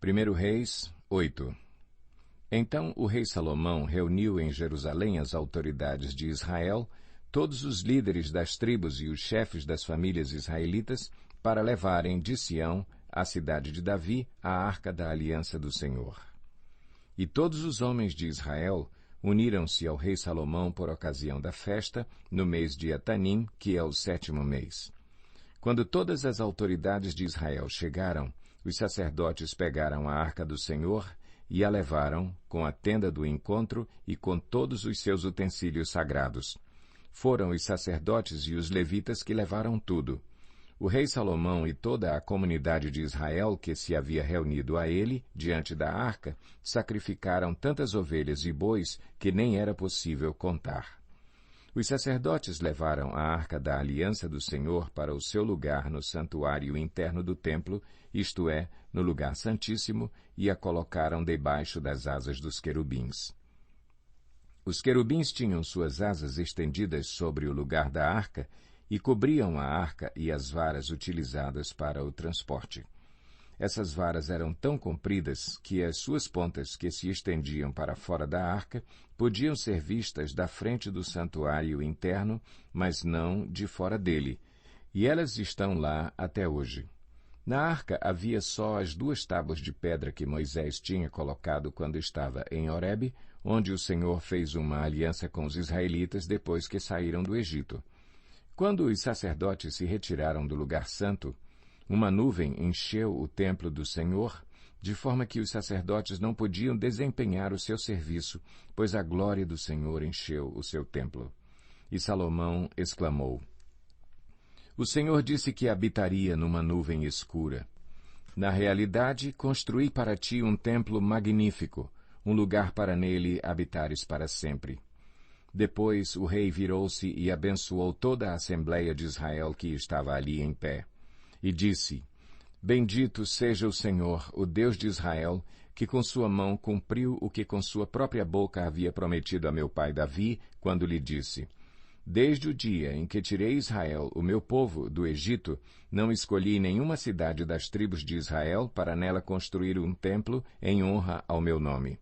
1 Reis 8. Então o rei Salomão reuniu em Jerusalém as autoridades de Israel, todos os líderes das tribos e os chefes das famílias israelitas, para levarem de Sião, a cidade de Davi, a arca da aliança do Senhor. E todos os homens de Israel uniram-se ao rei Salomão por ocasião da festa, no mês de Etanim, que é o 7º mês. Quando todas as autoridades de Israel chegaram, os sacerdotes pegaram a arca do Senhor e a levaram com a tenda do encontro e com todos os seus utensílios sagrados. Foram os sacerdotes e os levitas que levaram tudo. O rei Salomão e toda a comunidade de Israel que se havia reunido a ele, diante da arca, sacrificaram tantas ovelhas e bois que nem era possível contar. Os sacerdotes levaram a arca da aliança do Senhor para o seu lugar no santuário interno do templo, isto é, no lugar santíssimo, e a colocaram debaixo das asas dos querubins. Os querubins tinham suas asas estendidas sobre o lugar da arca e cobriam a arca e as varas utilizadas para o transporte. Essas varas eram tão compridas que as suas pontas, que se estendiam para fora da arca, podiam ser vistas da frente do santuário interno, mas não de fora dele, e elas estão lá até hoje. Na arca havia só as 2 tábuas de pedra que Moisés tinha colocado quando estava em Horebe, onde o Senhor fez uma aliança com os israelitas depois que saíram do Egito. Quando os sacerdotes se retiraram do lugar santo, uma nuvem encheu o templo do Senhor, de forma que os sacerdotes não podiam desempenhar o seu serviço, pois a glória do Senhor encheu o seu templo. E Salomão exclamou: O Senhor disse que habitaria numa nuvem escura. Na realidade, construí para ti um templo magnífico, um lugar para nele habitares para sempre. Depois o rei virou-se e abençoou toda a Assembleia de Israel que estava ali em pé. E disse: Bendito seja o Senhor, o Deus de Israel, que com sua mão cumpriu o que com sua própria boca havia prometido a meu pai Davi, quando lhe disse: Desde o dia em que tirei Israel, o meu povo, do Egito, não escolhi nenhuma cidade das tribos de Israel para nela construir um templo em honra ao meu nome.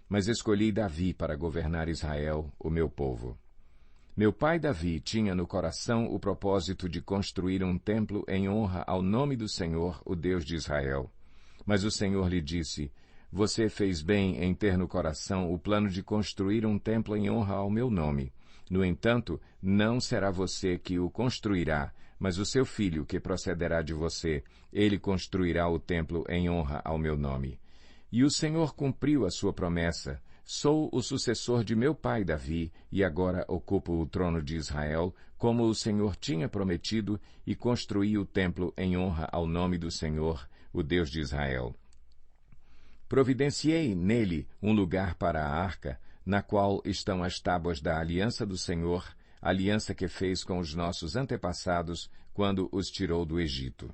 Mas escolhi Davi para governar Israel, o meu povo. Meu pai Davi tinha no coração o propósito de construir um templo em honra ao nome do Senhor, o Deus de Israel. Mas o Senhor lhe disse: Você fez bem em ter no coração o plano de construir um templo em honra ao meu nome. No entanto, não será você que o construirá, mas o seu filho que procederá de você. Ele construirá o templo em honra ao meu nome. E o Senhor cumpriu a sua promessa. Sou o sucessor de meu pai Davi, e agora ocupo o trono de Israel, como o Senhor tinha prometido, e construí o templo em honra ao nome do Senhor, o Deus de Israel. Providenciei nele um lugar para a arca, na qual estão as tábuas da aliança do Senhor, aliança que fez com os nossos antepassados quando os tirou do Egito.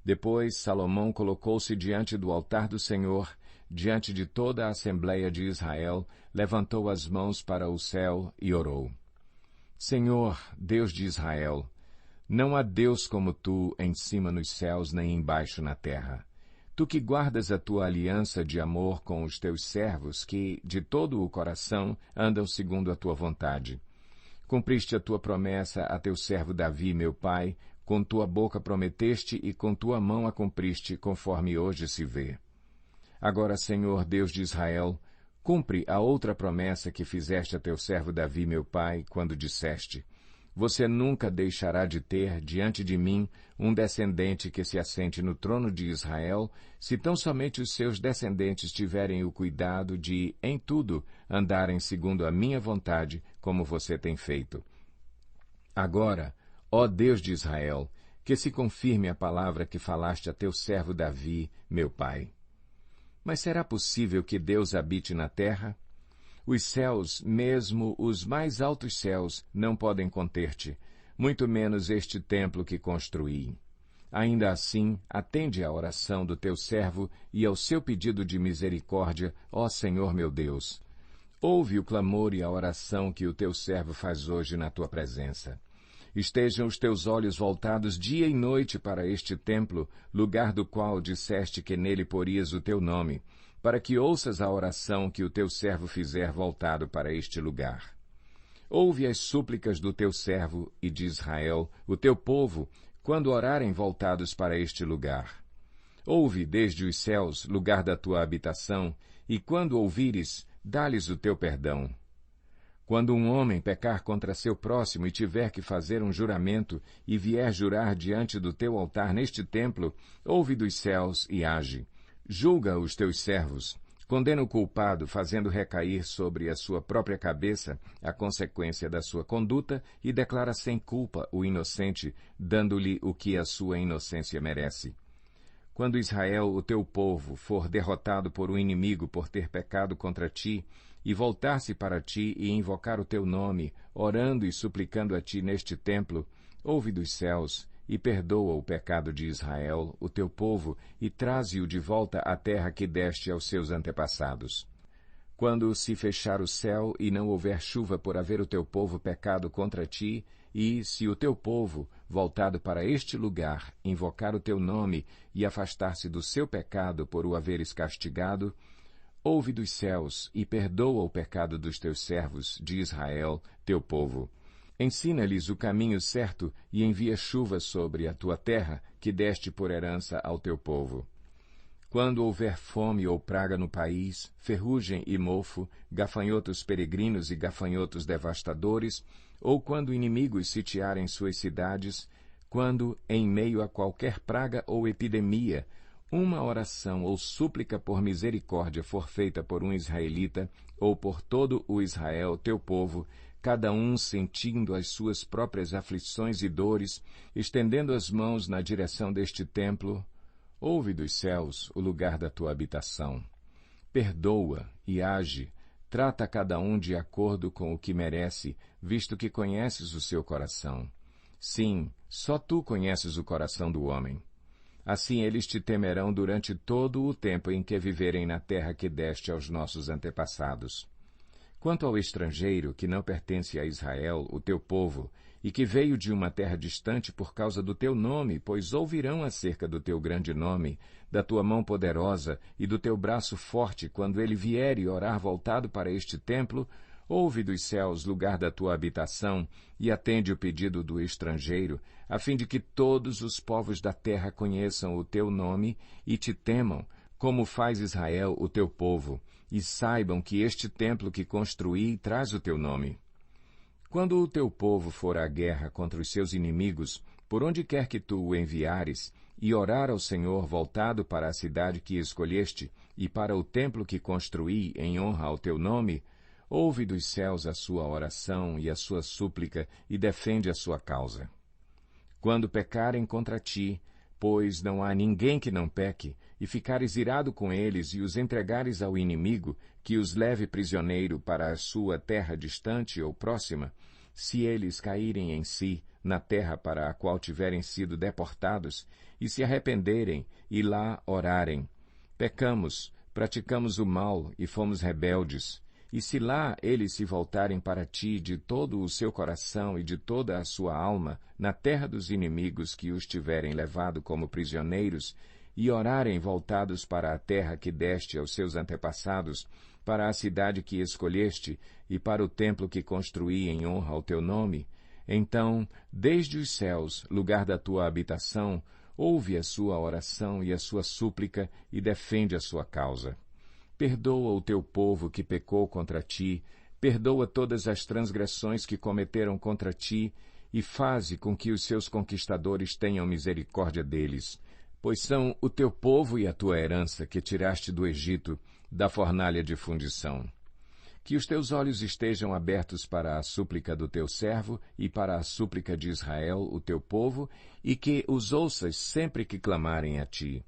Depois Salomão colocou-se diante do altar do Senhor, diante de toda a Assembleia de Israel, levantou as mãos para o céu e orou: Senhor, Deus de Israel, não há Deus como tu em cima nos céus nem embaixo na terra. Tu que guardas a tua aliança de amor com os teus servos, que, de todo o coração, andam segundo a tua vontade. Cumpriste a tua promessa a teu servo Davi, meu pai, com tua boca prometeste e com tua mão a cumpriste, conforme hoje se vê. Agora, Senhor, Deus de Israel, cumpre a outra promessa que fizeste a teu servo Davi, meu pai, quando disseste: Você nunca deixará de ter, diante de mim, um descendente que se assente no trono de Israel, se tão somente os seus descendentes tiverem o cuidado de, em tudo, andarem segundo a minha vontade, como você tem feito. Agora, ó Deus de Israel, que se confirme a palavra que falaste a teu servo Davi, meu pai. Mas será possível que Deus habite na terra? Os céus, mesmo os mais altos céus, não podem conter-te, muito menos este templo que construí. Ainda assim, atende à oração do teu servo e ao seu pedido de misericórdia, ó Senhor meu Deus. Ouve o clamor e a oração que o teu servo faz hoje na tua presença. estejam os teus olhos voltados dia e noite para este templo, lugar do qual disseste que nele porias o teu nome, para que ouças a oração que o teu servo fizer voltado para este lugar. Ouve as súplicas do teu servo e de Israel, o teu povo, quando orarem voltados para este lugar. Ouve desde os céus, lugar da tua habitação, e quando ouvires, dá-lhes o teu perdão. Quando um homem pecar contra seu próximo e tiver que fazer um juramento e vier jurar diante do teu altar neste templo, ouve dos céus e age. Julga os teus servos. Condena o culpado, fazendo recair sobre a sua própria cabeça a consequência da sua conduta, e declara sem culpa o inocente, dando-lhe o que a sua inocência merece. Quando Israel, o teu povo, for derrotado por um inimigo por ter pecado contra ti, e voltar-se para ti e invocar o teu nome, orando e suplicando a ti neste templo, ouve dos céus e perdoa o pecado de Israel, o teu povo, e traze-o de volta à terra que deste aos seus antepassados. Quando se fechar o céu e não houver chuva por haver o teu povo pecado contra ti, e se o teu povo, voltado para este lugar, invocar o teu nome e afastar-se do seu pecado por o haveres castigado, ouve dos céus e perdoa o pecado dos teus servos, de Israel, teu povo. Ensina-lhes o caminho certo e envia chuva sobre a tua terra, que deste por herança ao teu povo. Quando houver fome ou praga no país, ferrugem e mofo, gafanhotos peregrinos e gafanhotos devastadores, ou quando inimigos sitiarem suas cidades, quando, em meio a qualquer praga ou epidemia, uma oração ou súplica por misericórdia for feita por um israelita, ou por todo o Israel, teu povo, cada um sentindo as suas próprias aflições e dores, estendendo as mãos na direção deste templo, ouve dos céus o lugar da tua habitação. Perdoa e age, trata cada um de acordo com o que merece, visto que conheces o seu coração. Sim, só tu conheces o coração do homem. Assim eles te temerão durante todo o tempo em que viverem na terra que deste aos nossos antepassados. Quanto ao estrangeiro, que não pertence a Israel, o teu povo, e que veio de uma terra distante por causa do teu nome, pois ouvirão acerca do teu grande nome, da tua mão poderosa e do teu braço forte, quando ele vier e orar voltado para este templo, ouve dos céus, lugar da tua habitação, e atende o pedido do estrangeiro, a fim de que todos os povos da terra conheçam o teu nome e te temam, como faz Israel, o teu povo, e saibam que este templo que construí traz o teu nome. Quando o teu povo for à guerra contra os seus inimigos, por onde quer que tu o enviares, e orar ao Senhor voltado para a cidade que escolheste e para o templo que construí em honra ao teu nome, ouve dos céus a sua oração e a sua súplica e defende a sua causa. Quando pecarem contra ti, pois não há ninguém que não peque, e ficares irado com eles e os entregares ao inimigo, que os leve prisioneiro para a sua terra distante ou próxima, se eles caírem em si, na terra para a qual tiverem sido deportados, e se arrependerem e lá orarem, pecamos, praticamos o mal e fomos rebeldes, e se lá eles se voltarem para ti de todo o seu coração e de toda a sua alma, na terra dos inimigos que os tiverem levado como prisioneiros, e orarem voltados para a terra que deste aos seus antepassados, para a cidade que escolheste e para o templo que construí em honra ao teu nome, então, desde os céus, lugar da tua habitação, ouve a sua oração e a sua súplica e defende a sua causa. Perdoa o teu povo que pecou contra ti, perdoa todas as transgressões que cometeram contra ti, e faze com que os seus conquistadores tenham misericórdia deles, pois são o teu povo e a tua herança que tiraste do Egito, da fornalha de fundição. Que os teus olhos estejam abertos para a súplica do teu servo e para a súplica de Israel, o teu povo, e que os ouças sempre que clamarem a ti.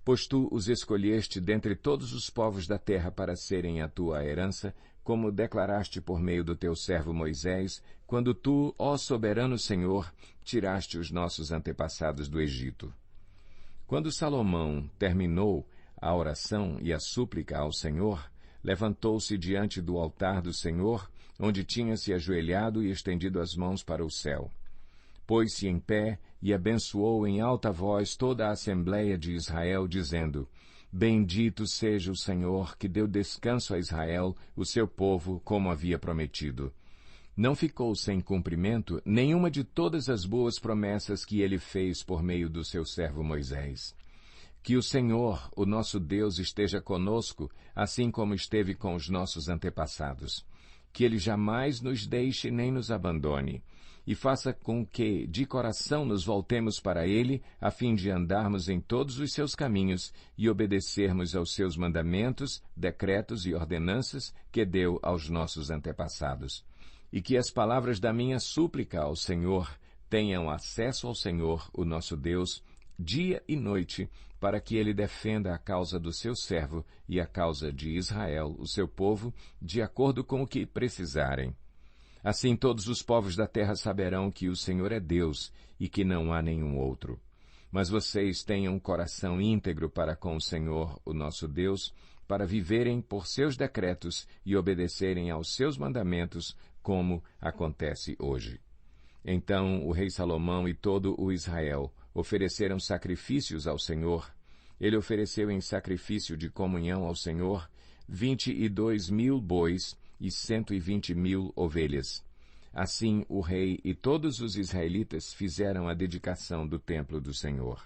Pois tu os escolheste dentre todos os povos da terra para serem a tua herança, como declaraste por meio do teu servo Moisés, quando tu, ó soberano Senhor, tiraste os nossos antepassados do Egito. Quando Salomão terminou a oração e a súplica ao Senhor, levantou-se diante do altar do Senhor, onde tinha se ajoelhado e estendido as mãos para o céu. pôs-se em pé e abençoou em alta voz toda a Assembleia de Israel, dizendo: Bendito seja o Senhor, que deu descanso a Israel, o seu povo, como havia prometido. Não ficou sem cumprimento nenhuma de todas as boas promessas que ele fez por meio do seu servo Moisés. Que o Senhor, o nosso Deus, esteja conosco, assim como esteve com os nossos antepassados. Que ele jamais nos deixe nem nos abandone, e faça com que, de coração, nos voltemos para ele, a fim de andarmos em todos os seus caminhos e obedecermos aos seus mandamentos, decretos e ordenanças que deu aos nossos antepassados. E que as palavras da minha súplica ao Senhor tenham acesso ao Senhor, o nosso Deus, dia e noite, para que ele defenda a causa do seu servo e a causa de Israel, o seu povo, de acordo com o que precisarem. Assim todos os povos da terra saberão que o Senhor é Deus e que não há nenhum outro. Mas vocês tenham um coração íntegro para com o Senhor, o nosso Deus, para viverem por seus decretos e obedecerem aos seus mandamentos, como acontece hoje. Então o rei Salomão e todo o Israel ofereceram sacrifícios ao Senhor. Ele ofereceu em sacrifício de comunhão ao Senhor 22.000 bois e 120.000 ovelhas. Assim o rei e todos os israelitas fizeram a dedicação do templo do Senhor.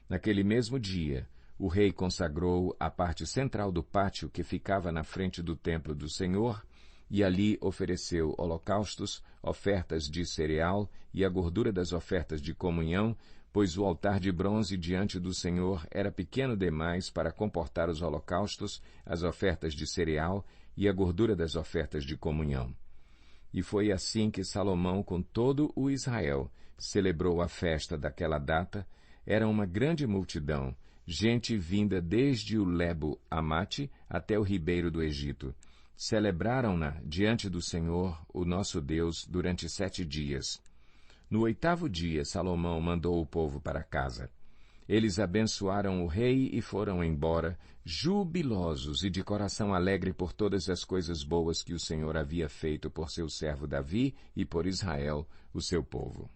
Naquele mesmo dia, o rei consagrou a parte central do pátio que ficava na frente do templo do Senhor, e ali ofereceu holocaustos, ofertas de cereal e a gordura das ofertas de comunhão, pois o altar de bronze diante do Senhor era pequeno demais para comportar os holocaustos, as ofertas de cereal e a gordura das ofertas de comunhão. E foi assim que Salomão, com todo o Israel, celebrou a festa daquela data. Era uma grande multidão, gente vinda desde o Lebo Amate até o ribeiro do Egito. Celebraram-na diante do Senhor, o nosso Deus, durante 7 dias. No 8º dia, Salomão mandou o povo para casa. Eles abençoaram o rei e foram embora, jubilosos e de coração alegre por todas as coisas boas que o Senhor havia feito por seu servo Davi e por Israel, o seu povo.